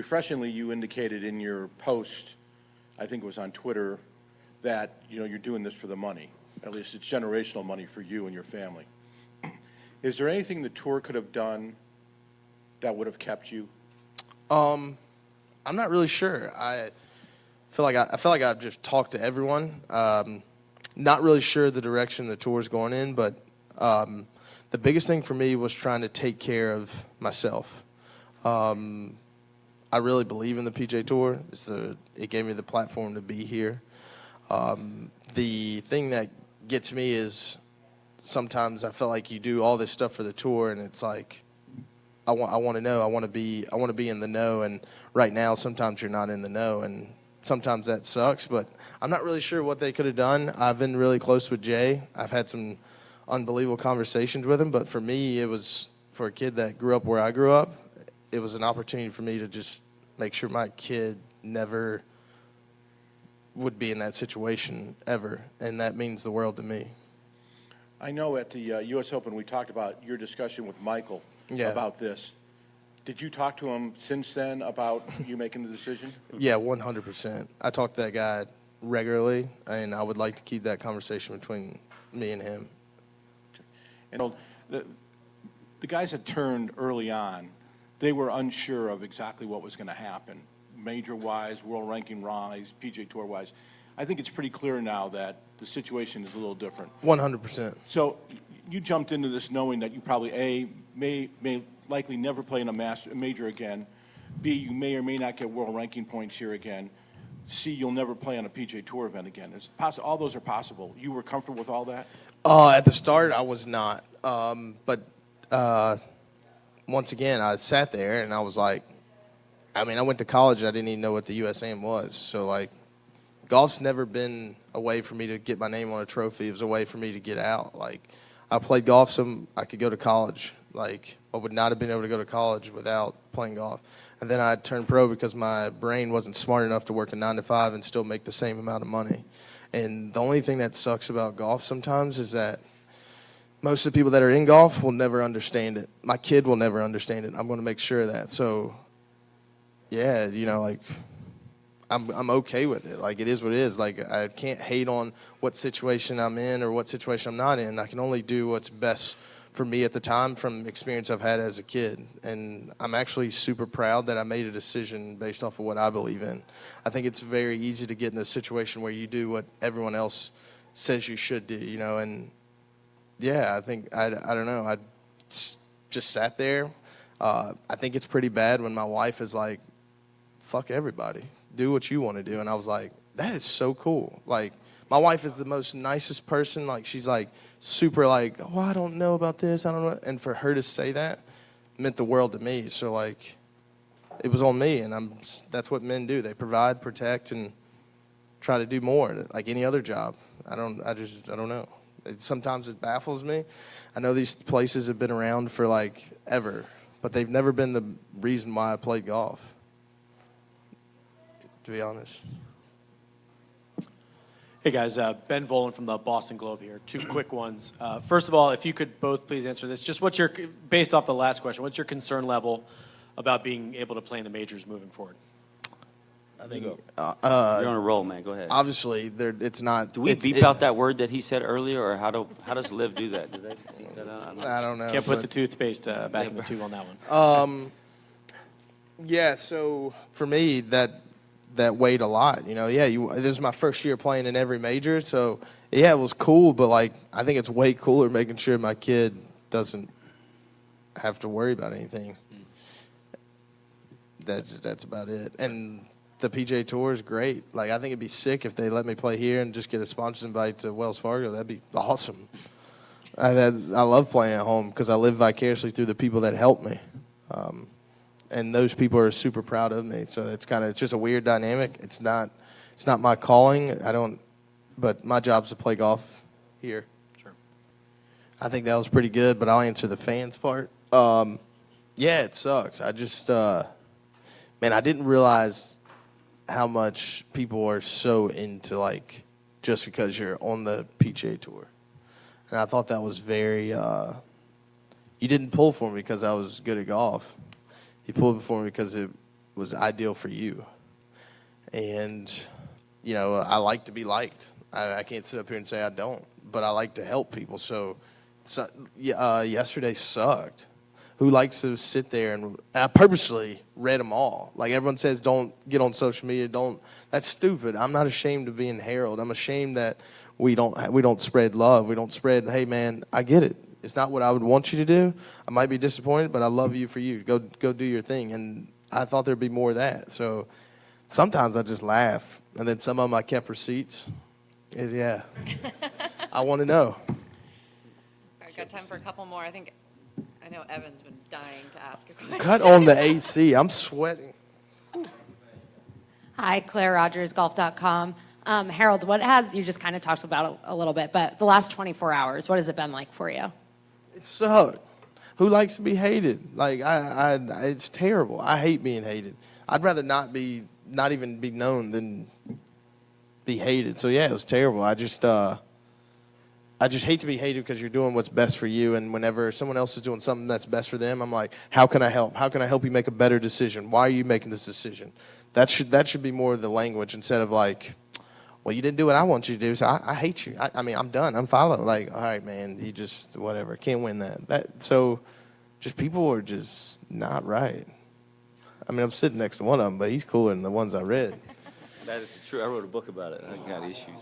refreshingly, you indicated in your post, I think it was on Twitter, that you're doing this for the money. At least it's generational money for you and your family. Is there anything the tour could have done that would have kept you? I'm not really sure. I feel like I've just talked to everyone. Not really sure the direction the tour's going in, but the biggest thing for me was trying to take care of myself. I really believe in the PGA Tour. It gave me the platform to be here. The thing that gets me is sometimes I feel like you do all this stuff for the tour, and it's like I want to know. I want to be in the know. And right now, sometimes you're not in the know, and sometimes that sucks. But I'm not really sure what they could have done. I've been really close with Jay. I've had some unbelievable conversations with him. But for me, it was for a kid that grew up where I grew up. It was an opportunity for me to just make sure my kid never would be in that situation ever, and that means the world to me. I know at the U.S. Open we talked about your discussion with Michael about this. Did you talk to him since then about you making the decision? Yeah, 100%. I talk to that guy regularly, and I would like to keep that conversation between me and him. And the guys that turned early on, they were unsure of exactly what was going to happen, major-wise, world ranking-wise, PGA Tour-wise. I think it's pretty clear now that the situation is a little different. 100%. So you jumped into this knowing that you probably, may likely never play in a major again. B, you may or may not get world ranking points here again. C, you'll never play on a PGA Tour event again. All those are possible. You were comfortable with all that? At the start, I was not. But once again, I sat there and I was like, I went to college and I didn't even know what the USAM was. So, like, golf's never been a way for me to get my name on a trophy. It was a way for me to get out. Like, I played golf so I could go to college. Like, I would not have been able to go to college without playing golf. And then I turned pro because my brain wasn't smart enough to work a 9 to 5 and still make the same amount of money. And the only thing that sucks about golf sometimes is that most of the people that are in golf will never understand it. My kid will never understand it. I'm going to make sure of that. So, yeah, like, I'm okay with it. Like, it is what it is. Like, I can't hate on what situation I'm in or what situation I'm not in. I can only do what's best for me at the time from experience I've had as a kid. And I'm actually super proud that I made a decision based off of what I believe in. I think it's very easy to get in a situation where you do what everyone else says you should do, and yeah, I think, I don't know, I just sat there. I think it's pretty bad when my wife is like, fuck everybody, do what you want to do. And I was like, that is so cool. Like, my wife is the most nicest person. Like, she's like super like, oh, I don't know about this, I don't know. And for her to say that meant the world to me. So, like, it was on me, and that's what men do. They provide, protect, and try to do more, like any other job. I don't know. Sometimes it baffles me. I know these places have been around for, like, ever, but they've never been the reason why I played golf, to be honest. Hey, guys. Ben Volen from the Boston Globe here. 2 quick ones. First of all, if you could both please answer this. Just based off the last question, what's your concern level about being able to play in the majors moving forward? I think you're on a roll, man. Go ahead. Obviously, it's not. Do we beep out that word that he said earlier, or how does LIV do that? Do they beep that out? I don't know. Can't put the toothpaste back in the tube on that one. Yeah. So for me, that weighed a lot. Yeah. This is my first year playing in every major, so yeah, it was cool. But, like, I think it's way cooler making sure my kid doesn't have to worry about anything. That's about it. And the PGA Tour is great. Like, I think it'd be sick if they let me play here and just get a sponsor invite to Wells Fargo. That'd be awesome. I love playing at home because I live vicariously through the people that help me. And those people are super proud of me. So it's just a weird dynamic. It's not my calling. But my job's to play golf here. Sure. I think that was pretty good, but I'll answer the fans part. Yeah, it sucks. I just, I didn't realize how much people are so into, like, just because you're on the PGA Tour. And I thought that was very, you didn't pull for me because I was good at golf. You pulled for me because was ideal for you. And, you know, I like to be liked. I can't sit up here and say I don't, but I like to help people. So yesterday sucked. Who likes to sit there and I purposely read them all. Like everyone says, don't get on social media. Don't. That's stupid. I'm not ashamed of being Harold. I'm ashamed that we don't spread love. We don't spread, hey, man, I get it. It's not what I would want you to do. I might be disappointed, but I love you for you. Go do your thing. And I thought there'd be more of that. So sometimes I just laugh. And then some of them I kept receipts. Yeah. I want to know. All right, got time for a couple more. I know Evan's been dying to ask a question. Cut on the AC. I'm sweating. Hi, Claire Rogers, golf.com. Harold, you just kind of talked about it a little bit, but the last 24 hours, what has it been like for you? It sucked. Who likes to be hated? Like, it's terrible. I hate being hated. I'd rather not even be known than be hated. So, yeah, it was terrible. I just hate to be hated because you're doing what's best for you. And whenever someone else is doing something that's best for them, I'm like, how can I help? How can I help you make a better decision? Why are you making this decision? That should be more of the language instead of like, well, you didn't do what I want you to do, so I hate you. I mean, I'm done. I'm following. Like, all right, man, you just, whatever. Can't win that. So just people are just not right. I mean, I'm sitting next to one of them, but he's cooler than the ones I read. That is true. I wrote a book about it. I got issues.